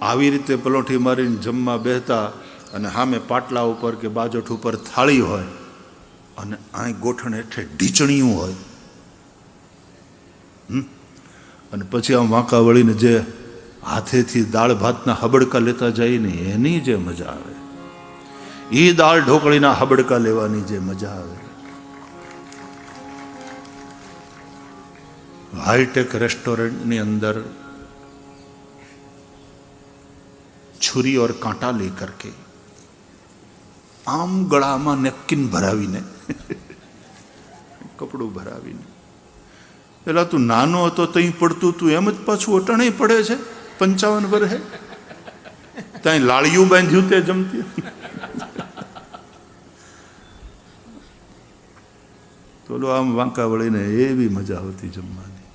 આવી રીતે પલોઠી મારીને જમવા બેસતા અને સામે પાટલા ઉપર કે બાજોઠ ઉપર થાળી હોય અને અહીં ગોઠણ હેઠે ઢીચણીયું હોય, અને પછી આમ વાંકા વળીને જે હાથેથી દાળ ભાતના હબડકા લેતા જાય ને એની જે મજા આવે, એ દાળ ઢોકળીના હબડકા લેવાની જે મજા આવે. હાઈટેક રેસ્ટોરેंटની અંદર छुरी और कांटा लेकर के आम गळाમાં નેપકિન ભરાવીને કપડું ભરાવીને, પેલા તું નાનો હતો તઈ પડતું તું એમ જ પાછું અટાણે પડે છે 55 વર્ષે, ત્યાં લાળિયું બાંધ્યું તે જમતી. તો આમ વાંકા વળીને એવી મજા આવતી જમવાની,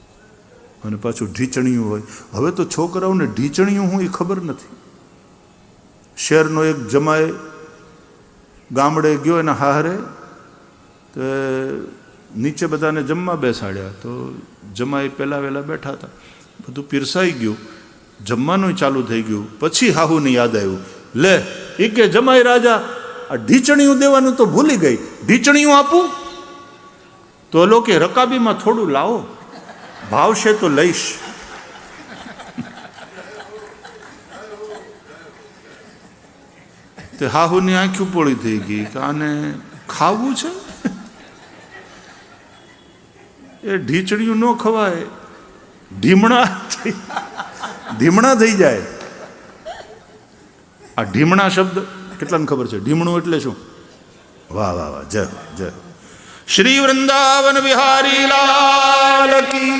અને પાછું ઢીચણીયું હોય. હવે તો છોકરાઓને ઢીચણીયું હું એ ખબર નથી. શહેરનો એક જમાઈ ગામડે ગયો એના હારે, તો નીચે બધાને જમવા બેસાડ્યા. તો જમાઈ પહેલાં વહેલા બેઠા હતા, બધું પીરસાઈ ગયું, જમવાનું ચાલુ થઈ ગયું. પછી હાહુને યાદ આવ્યું, લે એ કે જમાઈ રાજા આ ઢીચણીયું દેવાનું તો ભૂલી ગઈ, ઢીચણીયું આપું? તો લો કે રકાબીમાં થોડું લાવો, ભાવશે તો લઈશ. તે હાહુની આંખ્યું પોળી થઈ ગઈ કે આને ખાવું છે, એ ઢીચણીયું ન ખવાય, ધીમણા થઈ જાય. આ ઢીમણા શબ્દ કેટલાને ખબર છે? ઢીમણું એટલે શું? વાહ વાહ વાહ, જય જય. શ્રી વૃંદાવન વિહારી લાલ કી